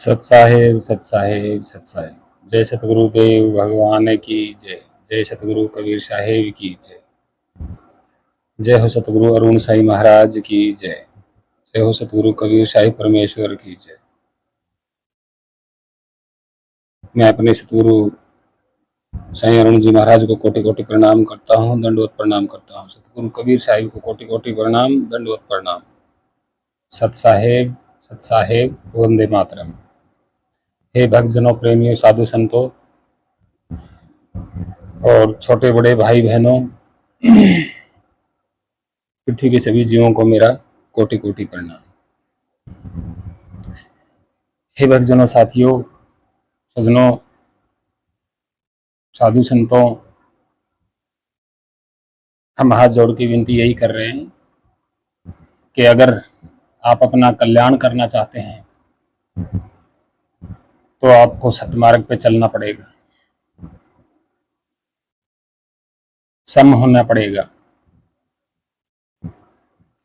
सत साहेब सत साहेब सत साहेब। जय सतगुरुदेव भगवान की जय। जय सतगुरु कबीर साहेब की जय। जय हो सतगुरु अरुण साई महाराज की जय। जय हो सतगुरु कबीर साई परमेश्वर की जय। मैं अपने सतगुरु साई अरुण जी महाराज को कोटि कोटि प्रणाम करता हूँ, दंडवत प्रणाम करता हूँ। सतगुरु कबीर साहिब को कोटि कोटि प्रणाम, दंडवत प्रणाम। सत साहेब वंदे मातरम। हे भक्तजनों, प्रेमियों, साधु संतों और छोटे बड़े भाई बहनों, पृथ्वी के सभी जीवों को मेरा कोटि कोटि प्रणाम। हे भक्तजनों, साथियों, सज्जनों, साधु संतों, हम हाथ जोड़ के विनती यही कर रहे हैं कि अगर आप अपना कल्याण करना चाहते हैं तो आपको सतमार्ग पे चलना पड़ेगा, सम होना पड़ेगा,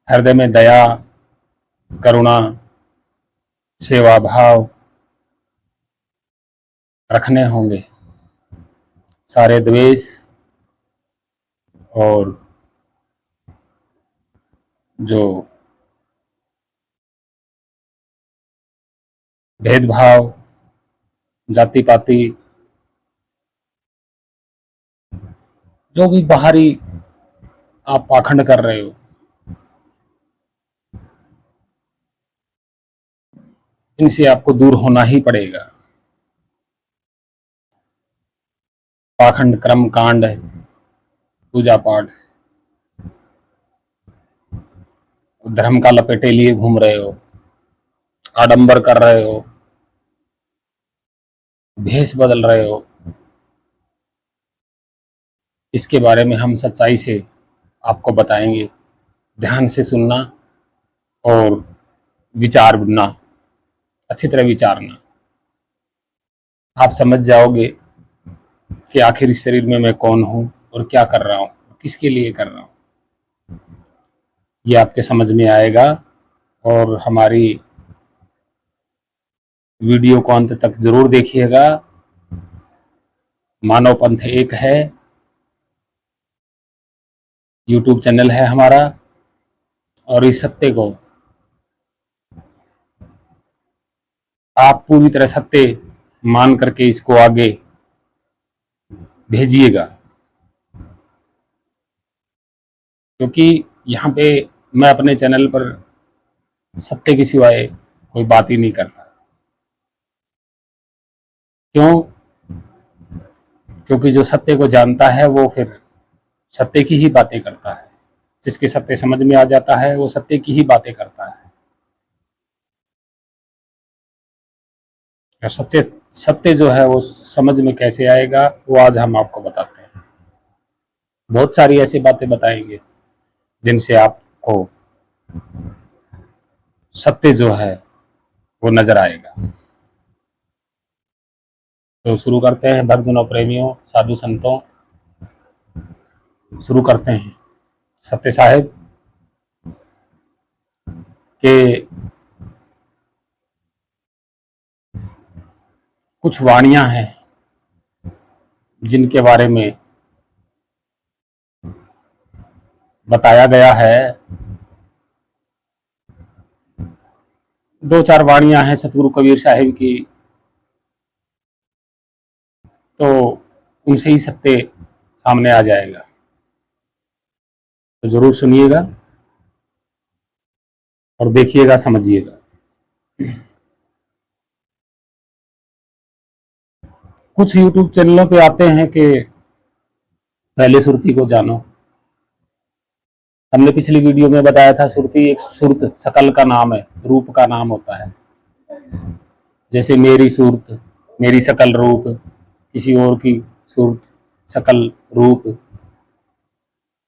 हृदय में दया, करुणा, सेवा भाव रखने होंगे। सारे द्वेष और जो भेदभाव, जाति पाति, जो भी बाहरी आप पाखंड कर रहे हो, इनसे आपको दूर होना ही पड़ेगा। पाखंड, कर्म कांड, पूजा पाठ, धर्म का लपेटे लिए घूम रहे हो, आडंबर कर रहे हो, भेष बदल रहे हो, इसके बारे में हम सच्चाई से आपको बताएंगे। ध्यान से सुनना और विचारना, अच्छी तरह विचारना। आप समझ जाओगे कि आखिर इस शरीर में मैं कौन हूं और क्या कर रहा हूं, किसके लिए कर रहा हूं, ये आपके समझ में आएगा। और हमारी वीडियो को अंत तक जरूर देखिएगा। मानव पंथ एक है, यूट्यूब चैनल है हमारा, और इस सत्य को आप पूरी तरह सत्य मान करके इसको आगे भेजिएगा, क्योंकि यहाँ पे मैं अपने चैनल पर सत्य के सिवाय कोई बात ही नहीं करता। क्यों? क्योंकि जो सत्य को जानता है वो फिर सत्य की ही बातें करता है। जिसके सत्य समझ में आ जाता है वो सत्य की ही बातें करता है। और सत्य सत्य जो है वो समझ में कैसे आएगा वो आज हम आपको बताते हैं। बहुत सारी ऐसी बातें बताएंगे जिनसे आपको सत्य जो है वो नजर आएगा। तो शुरू करते हैं भक्तजनों, प्रेमियों, साधु संतों, शुरू करते हैं। सत्य साहेब के कुछ वाणियां हैं जिनके बारे में बताया गया है। दो चार वाणियां हैं सतगुरु कबीर साहिब की, तो उनसे ही सत्य सामने आ जाएगा। तो जरूर सुनिएगा और देखिएगा, समझिएगा। कुछ यूट्यूब चैनलों पे आते हैं कि पहले सुरती को जानो। हमने पिछली वीडियो में बताया था, सुरती एक सुरत सकल का नाम है, रूप का नाम होता है। जैसे मेरी सूरत, मेरी सकल रूप, किसी और की सूरत, सकल रूप,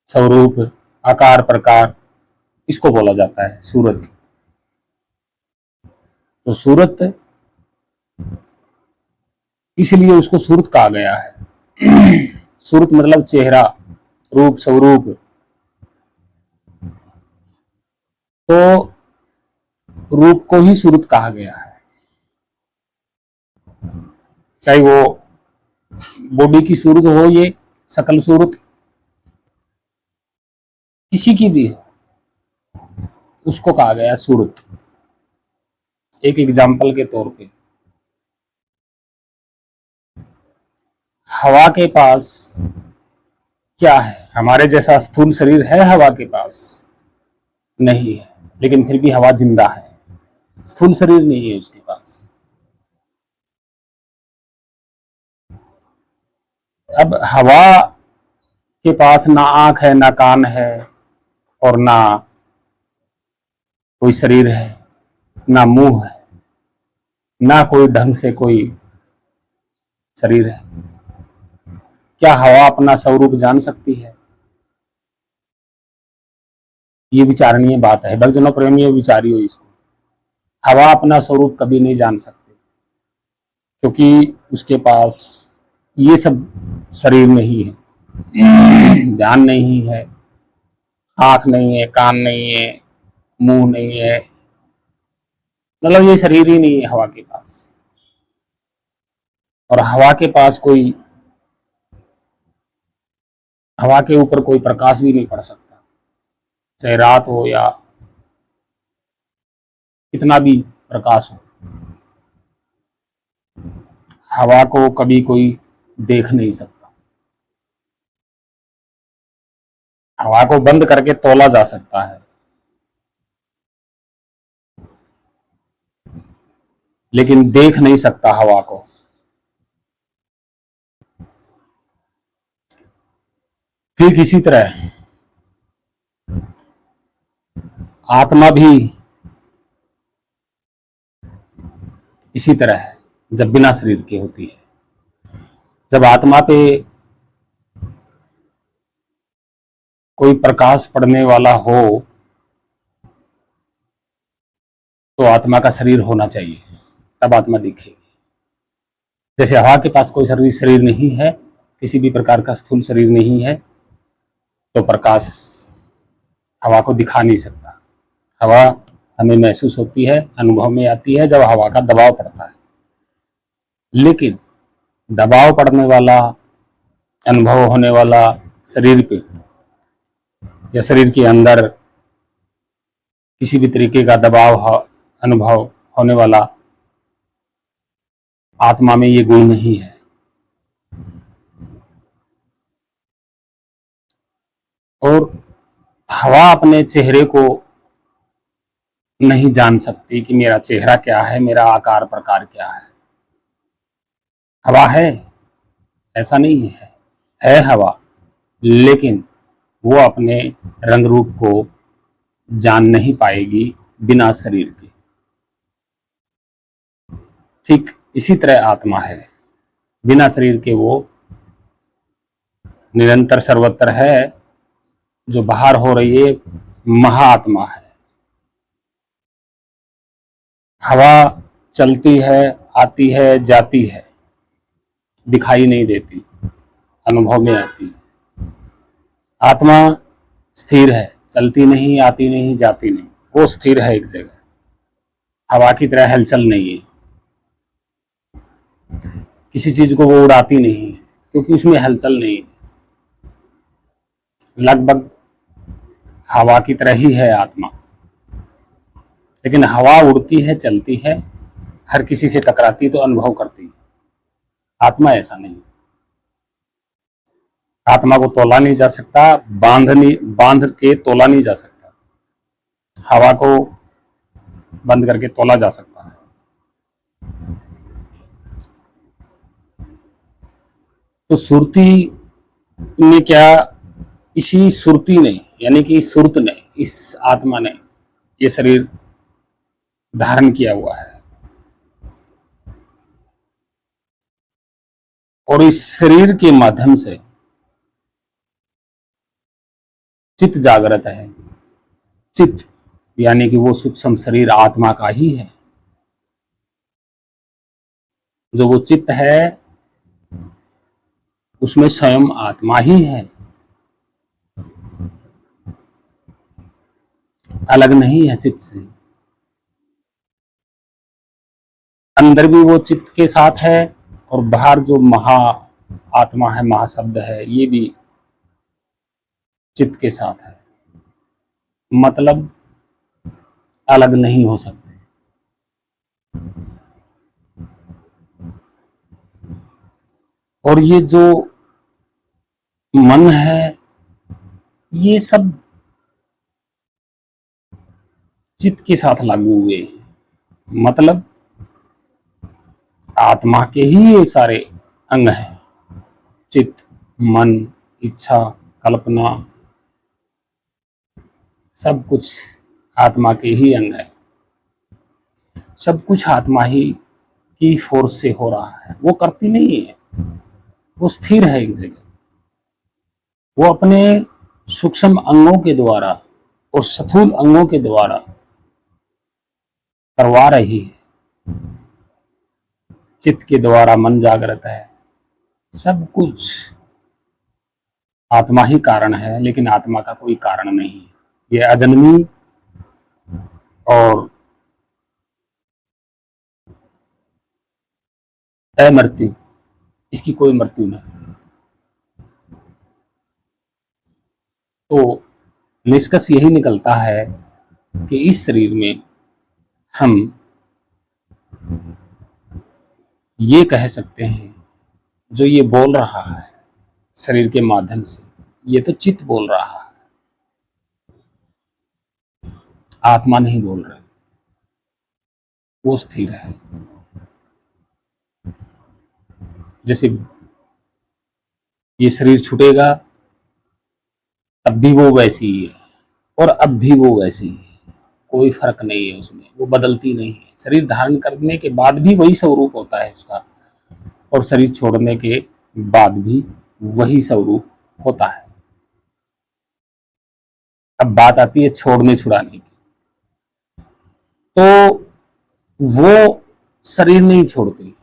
स्वरूप, आकार प्रकार, इसको बोला जाता है सूरत। तो सूरत इसलिए उसको सूरत कहा गया है। सूरत मतलब चेहरा, रूप, स्वरूप। तो रूप को ही सूरत कहा गया है। चाहे वो बॉडी की सूरत हो, ये शकल सूरत किसी की भी हो, उसको कहा गया सूरत। एक एग्जाम्पल के तौर पे, हवा के पास क्या है? हमारे जैसा स्थूल शरीर है हवा के पास? नहीं है, लेकिन फिर भी हवा जिंदा है, स्थूल शरीर नहीं है उसके पास। अब हवा के पास ना आंख है, ना कान है, और ना कोई शरीर है, ना मुंह है, ना कोई ढंग से कोई शरीर है। क्या हवा अपना स्वरूप जान सकती है? ये विचारणीय बात है, भक्तजनों प्रेमियों, विचारियो इसको। हवा अपना स्वरूप कभी नहीं जान सकती, क्योंकि उसके पास ये सब शरीर नहीं है, ध्यान नहीं है, आंख नहीं है, कान नहीं है, मुंह नहीं है, मतलब ये शरीर ही नहीं है हवा के पास। और हवा के ऊपर कोई प्रकाश भी नहीं पड़ सकता, चाहे रात हो या कितना भी प्रकाश हो। हवा को कभी कोई देख नहीं सकता। हवा को बंद करके तोला जा सकता है, लेकिन देख नहीं सकता हवा को। ठीक इसी तरह आत्मा भी इसी तरह है, जब बिना शरीर के होती है। जब आत्मा पे कोई प्रकाश पड़ने वाला हो तो आत्मा का शरीर होना चाहिए, तब आत्मा दिखेगी। जैसे हवा के पास कोई शरीर नहीं है, किसी भी प्रकार का स्थूल शरीर नहीं है, तो प्रकाश हवा को दिखा नहीं सकता। हवा हमें महसूस होती है, अनुभव में आती है जब हवा का दबाव पड़ता है। लेकिन दबाव पड़ने वाला, अनुभव होने वाला शरीर पे या शरीर के अंदर किसी भी तरीके का दबाव अनुभव होने वाला, आत्मा में ये गुण नहीं है। और हवा अपने चेहरे को नहीं जान सकती कि मेरा चेहरा क्या है, मेरा आकार प्रकार क्या है। हवा है, ऐसा नहीं है हवा, लेकिन वो अपने रंग रूप को जान नहीं पाएगी बिना शरीर के। ठीक इसी तरह आत्मा है, बिना शरीर के वो निरंतर सर्वत्र है, जो बाहर हो रही है महाआत्मा है। हवा चलती है, आती है, जाती है, दिखाई नहीं देती, अनुभव में आती है। आत्मा स्थिर है, चलती नहीं, आती नहीं, जाती नहीं, वो स्थिर है एक जगह। हवा की तरह हलचल नहीं है, किसी चीज को वो उड़ाती नहीं है, क्योंकि उसमें हलचल नहीं है। लगभग हवा की तरह ही है आत्मा, लेकिन हवा उड़ती है, चलती है, हर किसी से टकराती तो अनुभव करती है। आत्मा ऐसा नहीं। आत्मा को तोला नहीं जा सकता, बांध के तोला नहीं जा सकता। हवा को बंद करके तोला जा सकता है। तो सुरती ने क्या, इसी सुरती ने, यानी कि सुरत ने, इस आत्मा ने ये शरीर धारण किया हुआ है, और इस शरीर के माध्यम से चित्त जागृत है। चित्त यानी कि वो सूक्ष्म शरीर आत्मा का ही है। जो वो चित्त है उसमें स्वयं आत्मा ही है, अलग नहीं है चित्त से। अंदर भी वो चित्त के साथ है और बाहर जो महा आत्मा है, महाशब्द है, ये भी चित्त के साथ है, मतलब अलग नहीं हो सकते। और ये जो मन है, ये सब चित्त के साथ लागू हुए, मतलब आत्मा के ही ये सारे अंग हैं। चित्त, मन, इच्छा, कल्पना, सब कुछ आत्मा के ही अंग है। सब कुछ आत्मा ही की फोर्स से हो रहा है, वो करती नहीं है, वो स्थिर है एक जगह। वो अपने सूक्ष्म अंगों के द्वारा और स्थूल अंगों के द्वारा करवा रही है। चित्त के द्वारा मन जागृत है, सब कुछ आत्मा ही कारण है, लेकिन आत्मा का कोई कारण नहीं है। ये अजन्मी और अमृत्यु, इसकी कोई मृत्यु नहीं। तो निष्कर्ष यही निकलता है कि इस शरीर में हम ये कह सकते हैं, जो ये बोल रहा है शरीर के माध्यम से, ये तो चित्त बोल रहा है, आत्मा नहीं बोल रही, वो स्थिर है। जैसे ये शरीर छूटेगा तब भी वो वैसी ही है, और अब भी वो वैसी ही है, कोई फर्क नहीं है उसमें, वो बदलती नहीं है। शरीर धारण करने के बाद भी वही स्वरूप होता है उसका, और शरीर छोड़ने के बाद भी वही स्वरूप होता है। अब बात आती है छोड़ने छुड़ाने की, तो वो शरीर नहीं छोड़ती,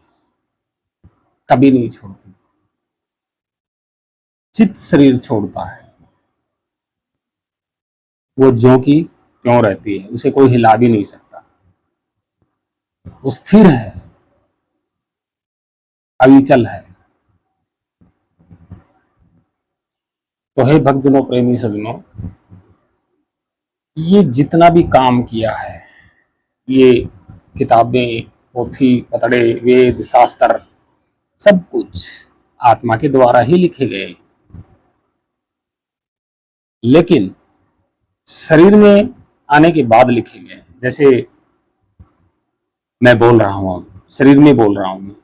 कभी नहीं छोड़ती, चित्त शरीर छोड़ता है। वो ज्यों की त्यों रहती है, उसे कोई हिला भी नहीं सकता, वो स्थिर है, अविचल है। तो हे भक्तजनों, प्रेमी सज्जनों, ये जितना भी काम किया है, ये किताबें, पोथी पतड़े, वेद शास्त्र, सब कुछ आत्मा के द्वारा ही लिखे गए, लेकिन शरीर में आने के बाद लिखे गए। जैसे मैं बोल रहा हूं, अब शरीर में बोल रहा हूं,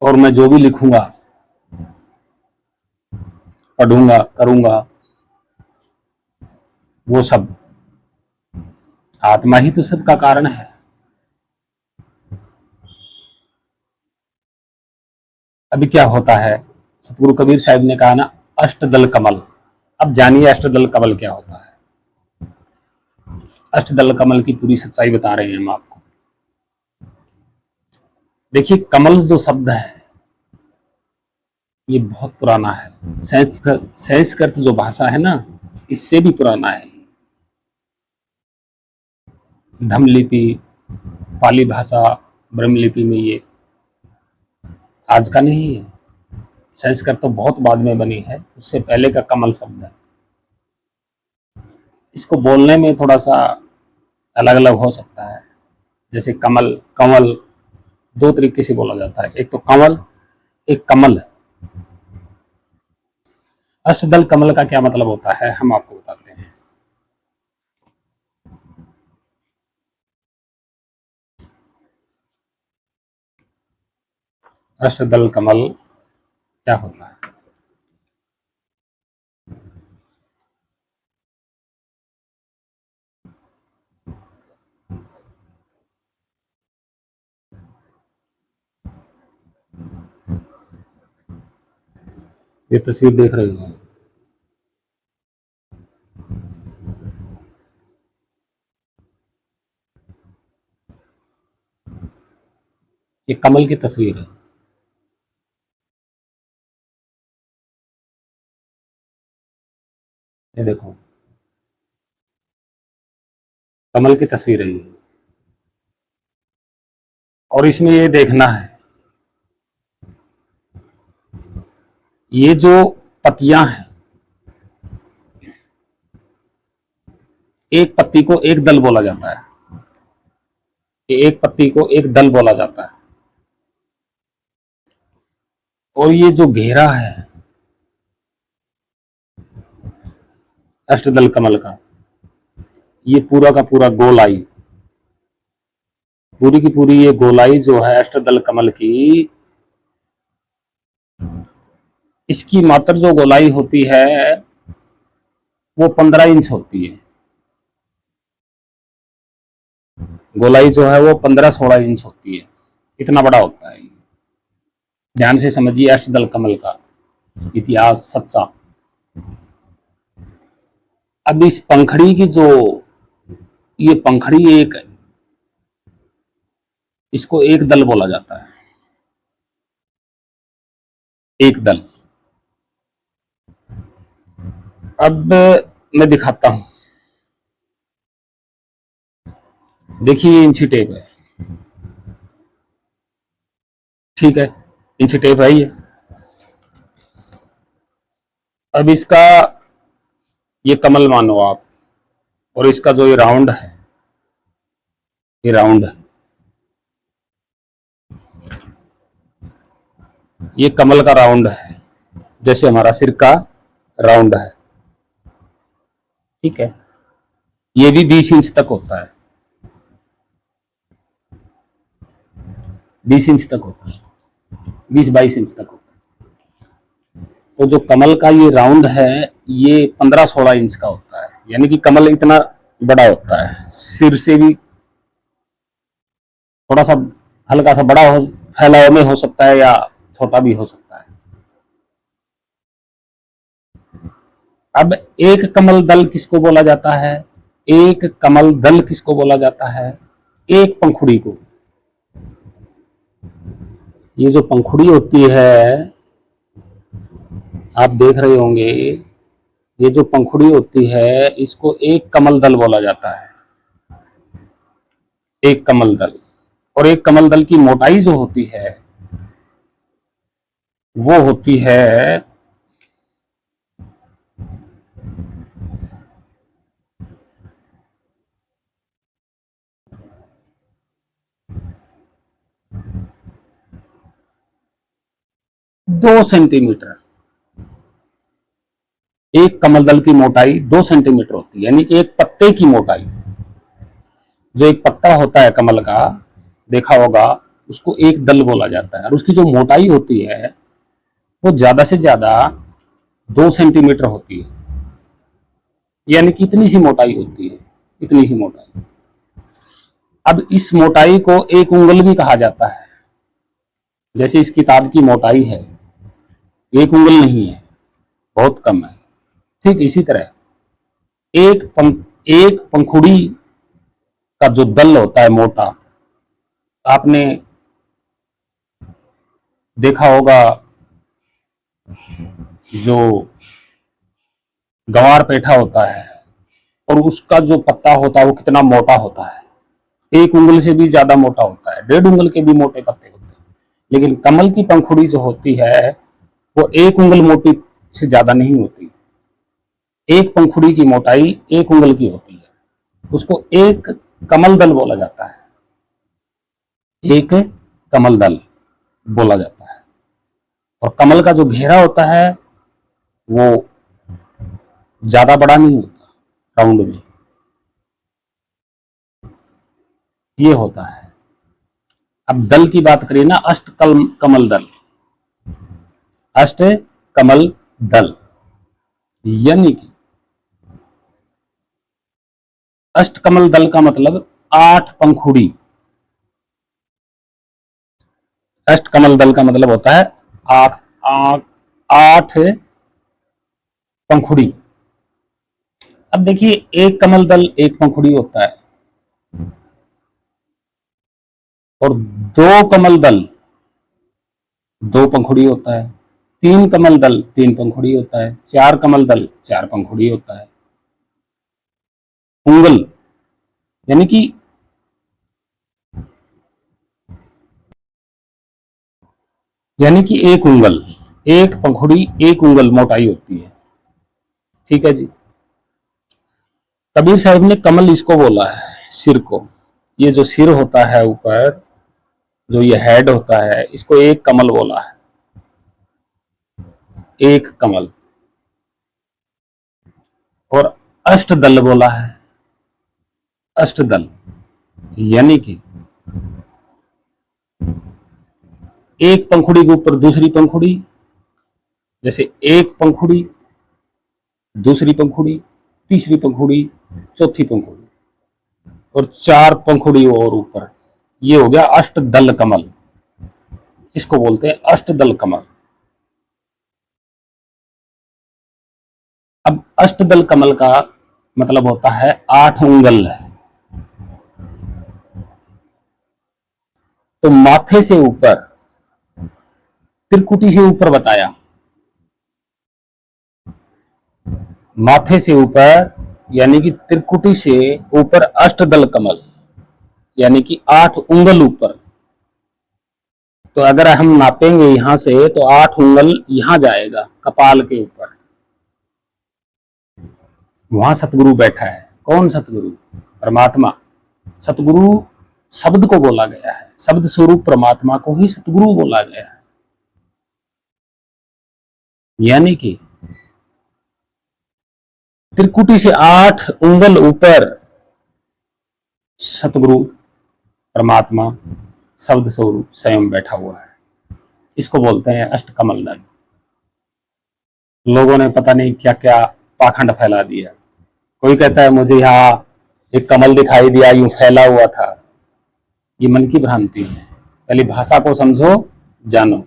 और मैं जो भी लिखूंगा, पढ़ूंगा, करूंगा, वो सब आत्मा ही तो सबका कारण है। अभी क्या होता है, सतगुरु कबीर साहब ने कहा ना, अष्टदल कमल। अब जानिए अष्टदल कमल क्या होता है। अष्टदल कमल की पूरी सच्चाई बता रहे हैं हम आपको। देखिए, कमल जो शब्द है, ये बहुत पुराना है। संस्कृत जो भाषा है ना, इससे भी पुराना है। धम्मलिपि, पाली भाषा, ब्रह्मलिपि में ये आज का नहीं है। संस्कृत तो बहुत बाद में बनी है, उससे पहले का कमल शब्द है। इसको बोलने में थोड़ा सा अलग अलग हो सकता है। जैसे कमल, कंवल, दो तरीके से बोला जाता है, एक तो कंवल, एक कमल। अष्टदल कमल का क्या मतलब होता है, हम आपको बताते हैं। अष्टदल कमल क्या होता है? ये तस्वीर देख रहे हो, ये कमल की तस्वीर है। ये देखो, कमल की तस्वीर है ये। और इसमें ये देखना है, ये जो पत्तियां हैं, एक पत्ती को एक दल बोला जाता है, एक पत्ती को एक दल बोला जाता है। और ये जो घेरा है अष्टदल कमल का, ये पूरा का पूरा गोलाई, पूरी की पूरी ये गोलाई जो है अष्टदल कमल की, इसकी मात्र जो गोलाई होती है वो 15 इंच होती है। गोलाई जो है वो 15-16 इंच होती है, इतना बड़ा होता है। ध्यान से समझिए अष्टदल कमल का इतिहास सच्चा। अब इस पंखड़ी की जो ये पंखड़ी, एक इसको एक दल बोला जाता है, एक दल। अब मैं दिखाता हूं, देखिए इंची टेप है, ठीक है, इंची टेप है ये। अब इसका ये कमल मानो आप, और इसका जो ये राउंड है, ये राउंड है, ये कमल का राउंड है, जैसे हमारा सिर का राउंड है, ठीक है। ये भी 20 इंच तक होता है, 20 इंच तक होता है, 20-22 इंच तक होता है। तो जो कमल का ये राउंड है ये 15-16 इंच का होता है, यानी कि कमल इतना बड़ा होता है, सिर से भी थोड़ा सा हल्का सा बड़ा हो, फैलाव में हो सकता है या छोटा भी हो सकता है। अब एक कमल दल किसको बोला जाता है? एक कमल दल किसको बोला जाता है? एक पंखुड़ी को। ये जो पंखुड़ी होती है, आप देख रहे होंगे, ये जो पंखुड़ी होती है इसको एक कमल दल बोला जाता है, एक कमल दल। और एक कमल दल की मोटाई जो होती है वो होती है 2 सेंटीमीटर। एक कमल दल की मोटाई 2 सेंटीमीटर होती है, यानी कि एक पत्ते की मोटाई। जो एक पत्ता होता है कमल का, देखा होगा, उसको एक दल बोला जाता है, और उसकी जो मोटाई होती है वो ज्यादा से ज्यादा 2 सेंटीमीटर होती है, यानी कि इतनी सी मोटाई होती है, इतनी सी मोटाई। अब इस मोटाई को एक उंगल भी कहा जाता है। जैसे इस किताब की मोटाई है, एक उंगल नहीं है, बहुत कम है, ठीक इसी तरह एक पंखुड़ी का जो दल होता है मोटा, आपने देखा होगा जो गंवार पेठा होता है और उसका जो पत्ता होता है वो कितना मोटा होता है, एक उंगल से भी ज्यादा मोटा होता है, 1.5 उंगल के भी मोटे पत्ते होते हैं। लेकिन कमल की पंखुड़ी जो होती है वो एक उंगल मोटी से ज्यादा नहीं होती, एक पंखुड़ी की मोटाई एक उंगल की होती है, उसको एक कमल दल बोला जाता है, एक कमल दल बोला जाता है। और कमल का जो घेरा होता है वो ज्यादा बड़ा नहीं होता, राउंड में ये होता है। अब दल की बात करिए ना, कमल दल, अष्ट कमल दल, यानी कि अष्टकमल दल का मतलब 8 पंखुड़ी। अष्टकमल दल का मतलब होता है 8 8 पंखुड़ी। अब देखिए, एक कमल दल एक पंखुड़ी होता है, और 2 कमल दल 2 पंखुड़ी होता है, 3 कमल दल 3 पंखुड़ी होता है, 4 कमल दल 4 पंखुड़ी होता है। उंगल यानी कि यानी कि एक उंगल, एक पंखुड़ी एक उंगल मोटाई होती है। ठीक है जी। कबीर साहब ने कमल इसको बोला है, सिर को। ये जो सिर होता है ऊपर, जो ये हेड होता है, इसको एक कमल बोला है, एक कमल। और अष्टदल बोला है, अष्टदल, यानी कि एक पंखुड़ी के ऊपर दूसरी पंखुड़ी, जैसे एक पंखुड़ी, दूसरी पंखुड़ी, तीसरी पंखुड़ी, चौथी पंखुड़ी, और चार पंखुड़ी और ऊपर, ये हो गया अष्टदल कमल। इसको बोलते हैं अष्टदल कमल। अब अष्टदल कमल का मतलब होता है 8 उंगल। तो माथे से ऊपर, त्रिकुटी से ऊपर बताया, माथे से ऊपर यानी कि त्रिकुटी से ऊपर अष्टदल कमल, यानी कि 8 उंगल ऊपर। तो अगर हम नापेंगे यहां से तो 8 उंगल यहां जाएगा, कपाल के ऊपर। वहां सतगुरु बैठा है। कौन सतगुरु? परमात्मा। सतगुरु शब्द को बोला गया है, शब्द स्वरूप परमात्मा को ही सतगुरु बोला गया है। यानी कि त्रिकुटी से 8 उंगल ऊपर सतगुरु परमात्मा शब्द स्वरूप स्वयं बैठा हुआ है। इसको बोलते हैं अष्टकमल दल। लोगों ने पता नहीं क्या क्या पाखंड फैला दिया। कोई कहता है मुझे यहाँ एक कमल दिखाई दिया, यूं फैला हुआ था। ये मन की भ्रांति है। पहले भाषा को समझो, जानो।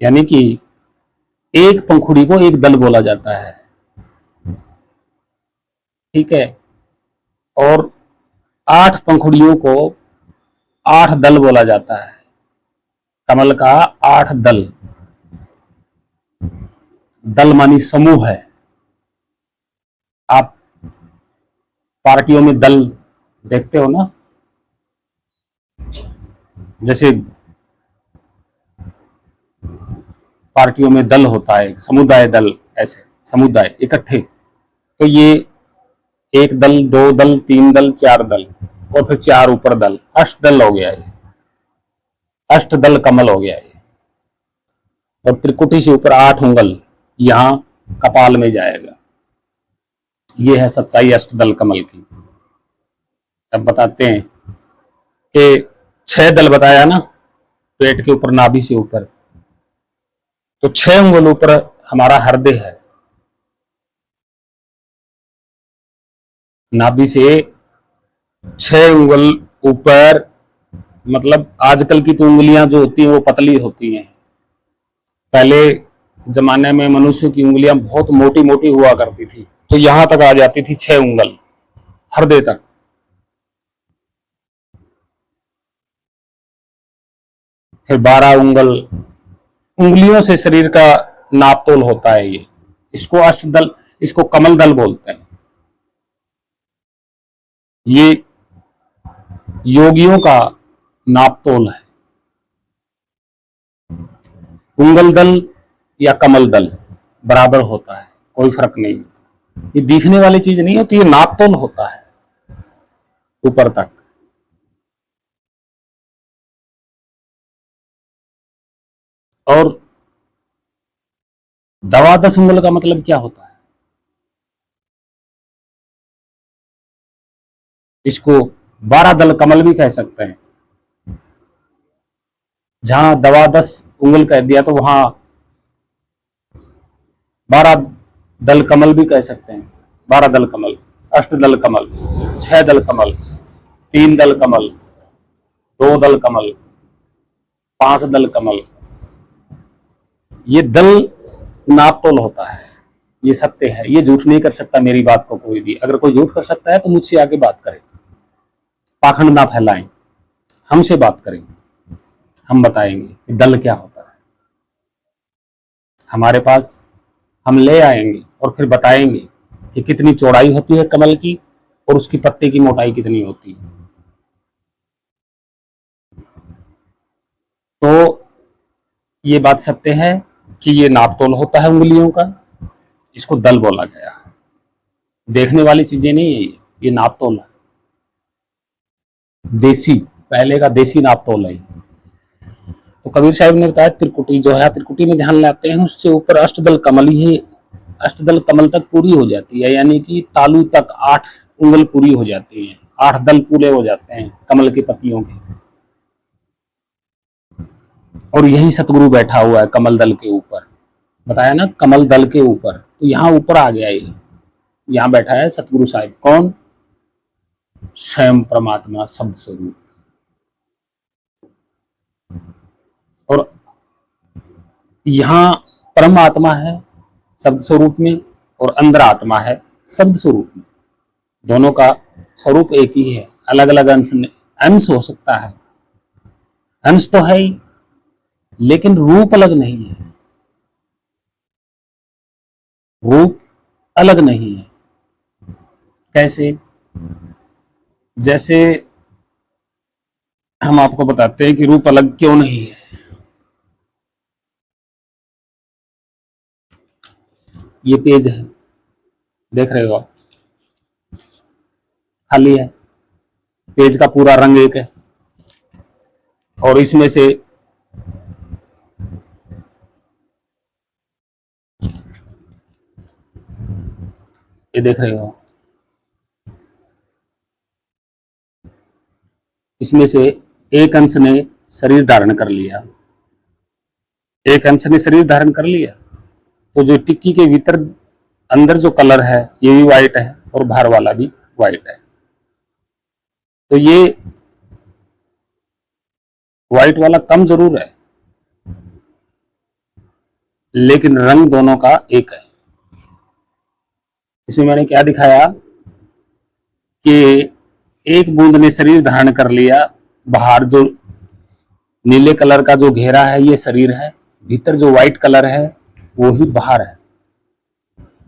यानी कि एक पंखुड़ी को एक दल बोला जाता है, ठीक है, और 8 पंखुड़ियों को 8 दल बोला जाता है। कमल का 8 दल, दल मानी समूह है। आप पार्टियों में दल देखते हो ना, जैसे पार्टियों में दल होता है, समुदाय दल, ऐसे समुदाय इकट्ठे। तो ये एक दल, 2 दल, 3 दल, 4 दल, और फिर 4 ऊपर दल, अष्ट दल हो गया ये, अष्ट दल कमल हो गया ये। और त्रिकुटी से ऊपर 8 उंगल यहां कपाल में जाएगा। ये है सच्चाई अष्टदल कमल की। अब बताते हैं कि 6 दल बताया ना, पेट के ऊपर, नाभि से ऊपर। तो 6 उंगल ऊपर हमारा हृदय है। नाभि से 6 उंगल ऊपर, मतलब आजकल की तो उंगलियां जो होती हैं वो पतली होती हैं। पहले जमाने में मनुष्य की उंगलियां बहुत मोटी मोटी हुआ करती थी, तो यहां तक आ जाती थी 6 उंगल, हृदय तक। फिर 12 उंगल, उंगलियों से शरीर का नाप तोल होता है ये। इसको अष्टदल, इसको कमल दल बोलते हैं। ये योगियों का नाप तोल है। उंगल दल या कमल दल बराबर होता है, कोई फर्क नहीं होता। ये दिखने वाली चीज नहीं होती, ये नाप तोल होता है ऊपर तक। और द्वादश उंगल का मतलब क्या होता है? इसको 12 दल कमल भी कह सकते हैं। जहां द्वादश उंगल कह दिया तो वहां 12 दल कमल भी कह सकते हैं। 12 दल कमल, अष्ट दल कमल, 6 दल कमल, 3 दल कमल, 2 दल कमल, 5 दल कमल। ये दल नाप तोल होता है, ये सत्य है। ये झूठ नहीं कर सकता मेरी बात को कोई भी। अगर कोई झूठ कर सकता है तो मुझसे आके बात करे, पाखंड ना फैलाएं, हमसे बात करें। हम बताएंगे कि दल क्या होता है। हमारे पास हम ले आएंगे और फिर बताएंगे कि कितनी चौड़ाई होती है कमल की और उसकी पत्ते की मोटाई कितनी होती है। तो ये बात सत्य है कि ये नापतोल होता है उंगलियों का, इसको दल बोला गया है। देखने वाली चीजें नहीं है ये नापतोल है, देसी, पहले का देसी नापतोल है। तो कबीर साहब ने बताया त्रिकुटी जो है, त्रिकुटी में ध्यान लाते हैं, उससे ऊपर अष्टदल कमल ही, अष्टदल कमल तक पूरी हो जाती है, यानी कि तालू तक 8 उंगल पूरी हो जाती है, 8 दल पूरे हो जाते हैं कमल की पत्तियों के। और यही सतगुरु बैठा हुआ है कमल दल के ऊपर, बताया ना कमल दल के ऊपर, तो यहाँ ऊपर आ गया ये, यहाँ बैठा है सतगुरु साहिब। कौन? स्वयं परमात्मा शब्द स्वरूप। और यहाँ परम आत्मा है शब्द स्वरूप में, और अंदर आत्मा है शब्द स्वरूप में। दोनों का स्वरूप एक ही है, अलग अलग अंश हो सकता है, अंश तो है ही, लेकिन रूप अलग नहीं है, रूप अलग नहीं है। कैसे? जैसे हम आपको बताते हैं कि रूप अलग क्यों नहीं है। ये पेज है, देख रहे हो आप, खाली है, पेज का पूरा रंग एक है, और इसमें से ये देख रहे हो, इसमें से एक अंश ने शरीर धारण कर लिया, एक अंश ने शरीर धारण कर लिया, तो जो टिक्की के भीतर अंदर जो कलर है ये भी व्हाइट है, और बाहर वाला भी व्हाइट है। तो ये व्हाइट वाला कम जरूर है, लेकिन रंग दोनों का एक है। इसमें मैंने क्या दिखाया कि एक बूंद ने शरीर धारण कर लिया, बाहर जो नीले कलर का जो घेरा है ये शरीर है, भीतर जो व्हाइट कलर है वो ही बाहर है,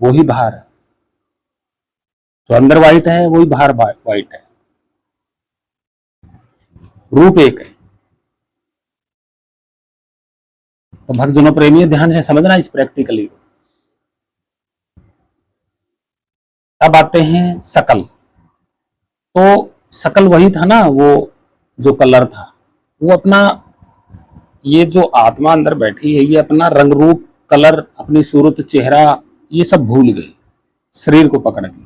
वो ही बाहर है, जो अंदर व्हाइट है वही बाहर व्हाइट है, रूप एक है। तो भक्तजनों प्रेमी ध्यान से समझना इस प्रैक्टिकली। अब आते हैं सकल। तो सकल वही था ना, वो जो कलर था वो अपना, ये जो आत्मा अंदर बैठी है ये अपना रंग रूप कलर, अपनी सूरत चेहरा ये सब भूल गई शरीर को पकड़ के,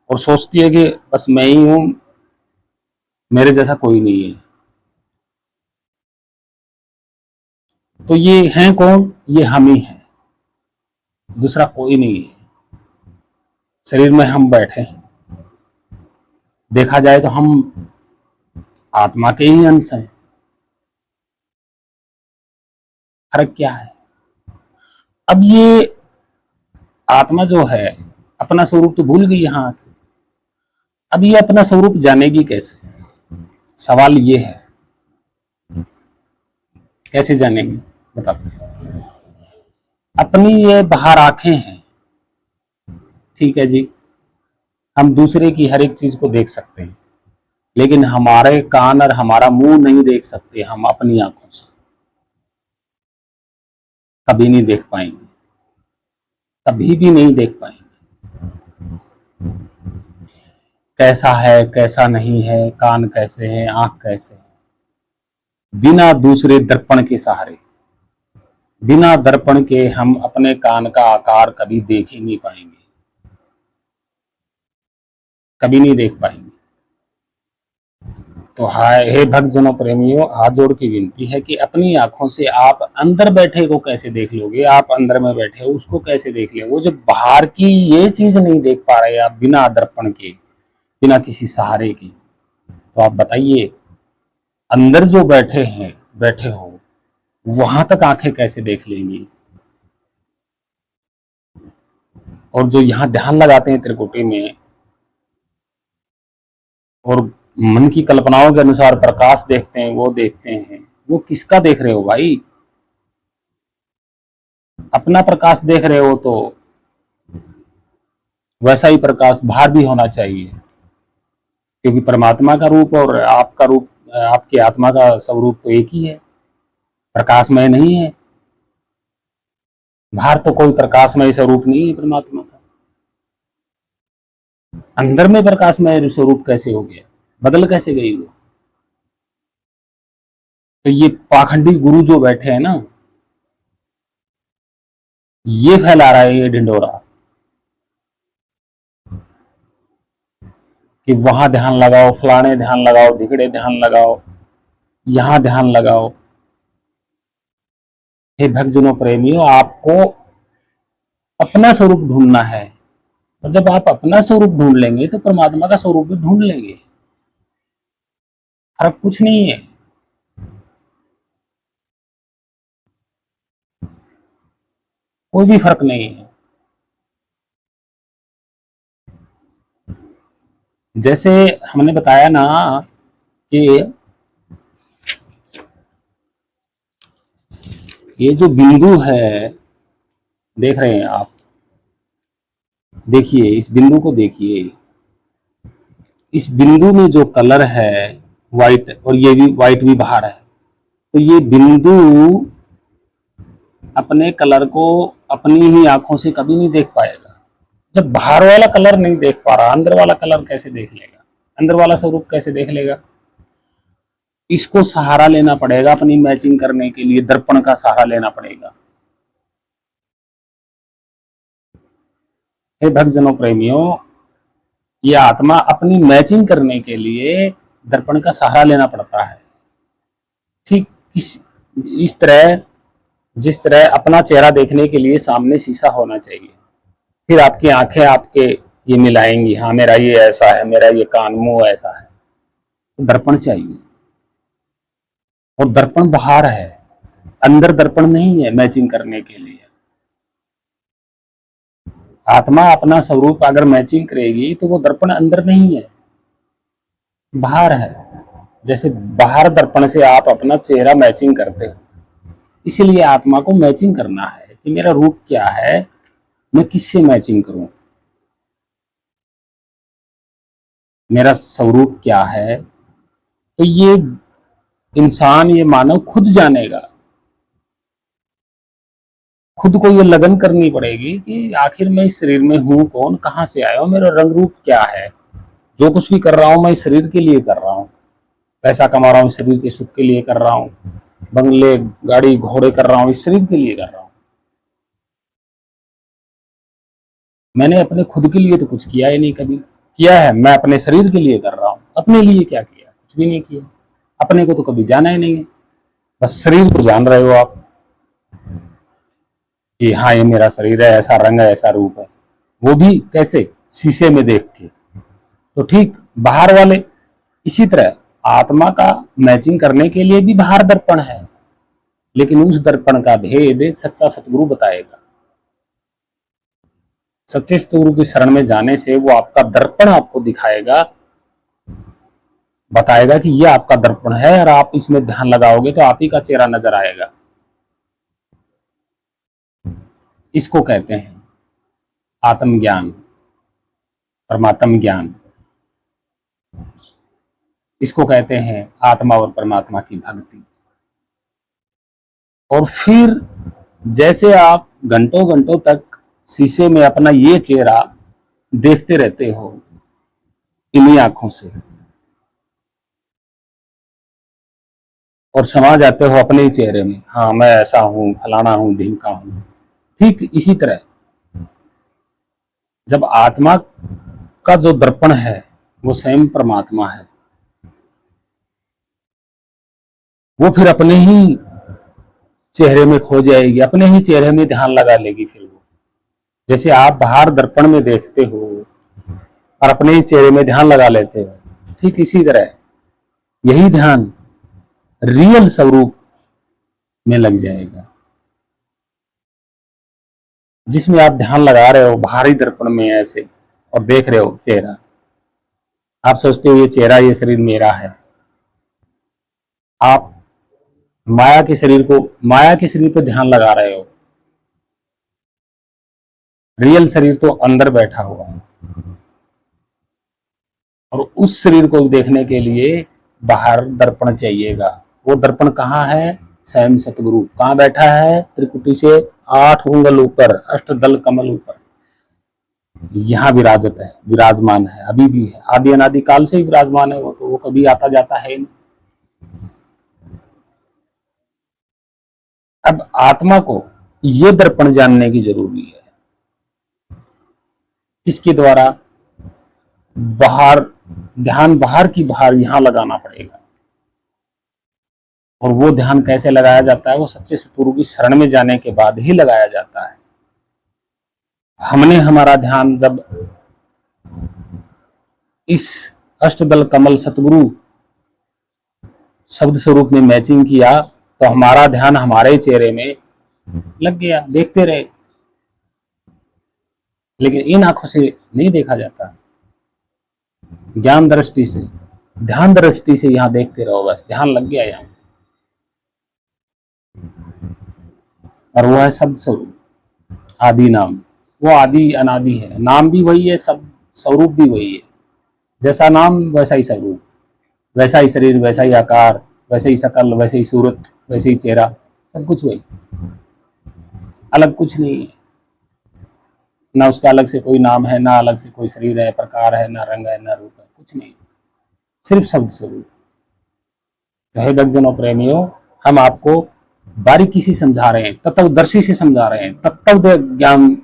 और सोचती है कि बस मैं ही हूं, मेरे जैसा कोई नहीं है। तो ये हैं कौन? ये हम ही हैं, दूसरा कोई नहीं है। शरीर में हम बैठे हैं, देखा जाए तो हम आत्मा के ही अंश हैं। फर्क क्या है? अब ये आत्मा जो है अपना स्वरूप तो भूल गई यहाँ आके, अब ये अपना स्वरूप जानेगी कैसे? सवाल ये है, कैसे जानेगी बताते हैं। अपनी ये बाहर आंखें हैं, ठीक है जी, हम दूसरे की हर एक चीज को देख सकते हैं, लेकिन हमारे कान और हमारा मुंह नहीं देख सकते हम अपनी आंखों से, कभी नहीं देख पाएंगे, कभी भी नहीं देख पाएंगे। कैसा है कैसा नहीं है, कान कैसे हैं, आंख कैसे है, बिना दूसरे दर्पण के सहारे, बिना दर्पण के हम अपने कान का आकार कभी देख ही नहीं पाएंगे, कभी नहीं देख पाएंगे। तो हाय हे भक्तजनों प्रेमियों, हाथ जोड़ की विनती है कि अपनी आंखों से आप अंदर बैठे को कैसे देख लोगे, आप अंदर में बैठे हो उसको कैसे देख लोगे? वो जो बाहर की ये चीज नहीं देख पा रहे आप बिना दर्पण के, बिना किसी सहारे के, तो आप बताइए अंदर जो बैठे हैं, बैठे हो, वहां तक आंखें कैसे देख लेंगी? और जो यहाँ ध्यान लगाते हैं त्रिकुटी में, और मन की कल्पनाओं के अनुसार प्रकाश देखते हैं, वो देखते हैं, वो किसका देख रहे हो भाई? अपना प्रकाश देख रहे हो तो वैसा ही प्रकाश बाहर भी होना चाहिए, क्योंकि परमात्मा का रूप और आपका रूप, आपकी आत्मा का स्वरूप तो एक ही है, प्रकाशमय नहीं है। बाहर तो कोई प्रकाशमय स्वरूप नहीं है परमात्मा का, अंदर में प्रकाशमय स्वरूप कैसे हो गया, बदल कैसे गई वो। तो ये पाखंडी गुरु जो बैठे हैं ना, ये फैला रहा है ये ढिंडोरा कि वहां ध्यान लगाओ, फलाने ध्यान लगाओ, धिकड़े ध्यान लगाओ, यहां ध्यान लगाओ। हे भक्तजनों प्रेमियों, आपको अपना स्वरूप ढूंढना है, और जब आप अपना स्वरूप ढूंढ लेंगे तो परमात्मा का स्वरूप भी ढूंढ लेंगे। फर्क कुछ नहीं है। कोई भी फर्क नहीं है। जैसे हमने बताया ना कि ये जो बिंदु है, देख रहे हैं आप, देखिए इस बिंदु को देखिए, इस बिंदु में जो कलर है व्हाइट, और ये भी व्हाइट भी बाहर है, तो ये बिंदु अपने कलर को अपनी ही आंखों से कभी नहीं देख पाएगा। जब बाहर वाला कलर नहीं देख पा रहा, अंदर वाला कलर कैसे देख लेगा, अंदर वाला स्वरूप कैसे देख लेगा। इसको सहारा लेना पड़ेगा, अपनी मैचिंग करने के लिए दर्पण का सहारा लेना पड़ेगा। हे भक्तजनों प्रेमियों, ये आत्मा अपनी मैचिंग करने के लिए दर्पण का सहारा लेना पड़ता है। ठीक इस तरह, जिस तरह अपना चेहरा देखने के लिए सामने शीशा होना चाहिए, फिर आपकी आंखें आपके ये मिलाएंगी, हाँ मेरा ये ऐसा है, मेरा ये कान मुंह ऐसा है, तो दर्पण चाहिए। और दर्पण बाहर है, अंदर दर्पण नहीं है मैचिंग करने के लिए। आत्मा अपना स्वरूप अगर मैचिंग करेगी तो वो दर्पण अंदर नहीं है, बाहर है। जैसे बाहर दर्पण से आप अपना चेहरा मैचिंग करते हो, इसीलिए आत्मा को मैचिंग करना है कि मेरा रूप क्या है, मैं किससे मैचिंग करूं, मेरा स्वरूप क्या है। तो ये इंसान, ये मानव खुद जानेगा, खुद को ये लगन करनी पड़ेगी कि आखिर मैं इस शरीर में हूं कौन, कहां से आया हूं, मेरा रंग रूप क्या है। जो कुछ भी कर रहा हूं मैं इस शरीर के लिए कर रहा हूं, पैसा कमा रहा हूं शरीर के सुख के लिए कर रहा हूं, बंगले गाड़ी घोड़े कर रहा हूं इस शरीर के लिए कर रहा हूं। मैंने अपने खुद के लिए तो कुछ किया ही नहीं, कभी किया है? मैं अपने शरीर के लिए कर रहा हूं, अपने लिए क्या किया, कुछ भी नहीं किया। अपने को तो कभी जाना ही नहीं है, बस शरीर को जान रहे हो आप कि हाँ ये मेरा शरीर है, ऐसा रंग है, ऐसा रूप है। वो भी कैसे? शीशे में देख के। तो ठीक बाहर वाले इसी तरह आत्मा का मैचिंग करने के लिए भी बाहर दर्पण है, लेकिन उस दर्पण का भेद सच्चा सतगुरु बताएगा। सच्चे सतगुरु की शरण में जाने से वो आपका दर्पण आपको दिखाएगा, बताएगा कि ये आपका दर्पण है, और आप इसमें ध्यान लगाओगे तो आप ही का चेहरा नजर आएगा। इसको कहते हैं आत्मज्ञान, परमात्म ज्ञान। इसको कहते हैं आत्मा और परमात्मा की भक्ति। और फिर जैसे आप घंटों घंटों तक शीशे में अपना ये चेहरा देखते रहते हो इन्हीं आंखों से, और समा जाते हो अपने ही चेहरे में, हाँ मैं ऐसा हूं, फलाना हूं, ढिमका हूं। ठीक इसी तरह जब आत्मा का जो दर्पण है वो स्वयं परमात्मा है, वो फिर अपने ही चेहरे में खो जाएगी, अपने ही चेहरे में ध्यान लगा लेगी। फिर वो जैसे आप बाहर दर्पण में देखते हो और अपने ही चेहरे में ध्यान लगा लेते हो, ठीक इसी तरह यही ध्यान रियल स्वरूप में लग जाएगा। जिसमें आप ध्यान लगा रहे हो बाहरी दर्पण में ऐसे और देख रहे हो चेहरा, आप सोचते हो ये चेहरा, ये शरीर मेरा है। आप माया के शरीर पर ध्यान लगा रहे हो, रियल शरीर तो अंदर बैठा हुआ है। और उस शरीर को देखने के लिए बाहर दर्पण चाहिएगा। वो दर्पण कहाँ है? स्वयं सतगुरु कहाँ बैठा है? त्रिकुटी से 8 उंगल ऊपर, अष्टदल कमल ऊपर, यहाँ विराजत है, विराजमान है, अभी भी है, आदि अनादि काल से ही विराजमान है। वो तो वो कभी आता जाता है नहीं। अब आत्मा को ये दर्पण जानने की जरूरी है, इसके द्वारा बाहर ध्यान, बाहर की बाहर यहां लगाना पड़ेगा। और वो ध्यान कैसे लगाया जाता है? वो सच्चे सतगुरु की शरण में जाने के बाद ही लगाया जाता है। हमने हमारा ध्यान जब इस अष्टदल कमल सतगुरु शब्द स्वरूप में मैचिंग किया तो हमारा ध्यान हमारे चेहरे में लग गया, देखते रहे। लेकिन इन आंखों से नहीं देखा जाता, ज्ञान दृष्टि से, ध्यान दृष्टि से यहां देखते रहो, बस ध्यान लग गया यहां। और वो है शब्द स्वरूप, आदि नाम। वो आदि अनादि है, नाम भी वही है, सब स्वरूप भी वही है। जैसा नाम वैसा ही स्वरूप, वैसा ही शरीर, वैसा ही आकार, वैसे ही शकल, वैसे ही सूरत, वैसे ही चेहरा, सब कुछ वही, अलग कुछ नहीं है। ना उसका अलग से कोई नाम है, ना अलग से कोई शरीर है, प्रकार है, ना रंग है, ना रूप है, कुछ नहीं, सिर्फ शब्द स्वरूप। तो हे भक्तजनों, प्रेमियों, हम आपको बारीकी से समझा रहे हैं, तत्वदर्शी से समझा रहे हैं, तत्व ज्ञान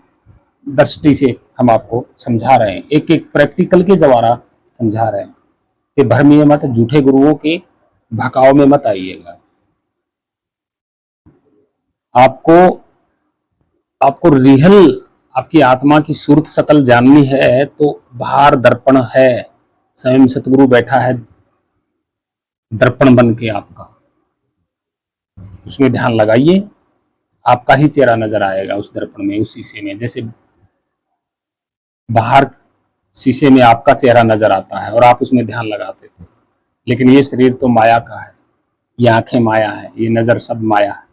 दृष्टि से हम आपको समझा रहे हैं, एक एक प्रैक्टिकल के द्वारा समझा रहे हैं कि भ्रमिए मत, झूठे गुरुओं के भकाव में मत आइएगा। आपको आपको रियल आपकी आत्मा की सूरत शकल जाननी है तो बाहर दर्पण है, स्वयं सतगुरु बैठा है दर्पण बन के आपका, उसमें ध्यान लगाइए, आपका ही चेहरा नजर आएगा उस दर्पण में, उस शीशे में। जैसे बाहर शीशे में आपका चेहरा नजर आता है और आप उसमें ध्यान लगाते थे, लेकिन ये शरीर तो माया का है, ये आंखें माया है, ये नजर सब माया है।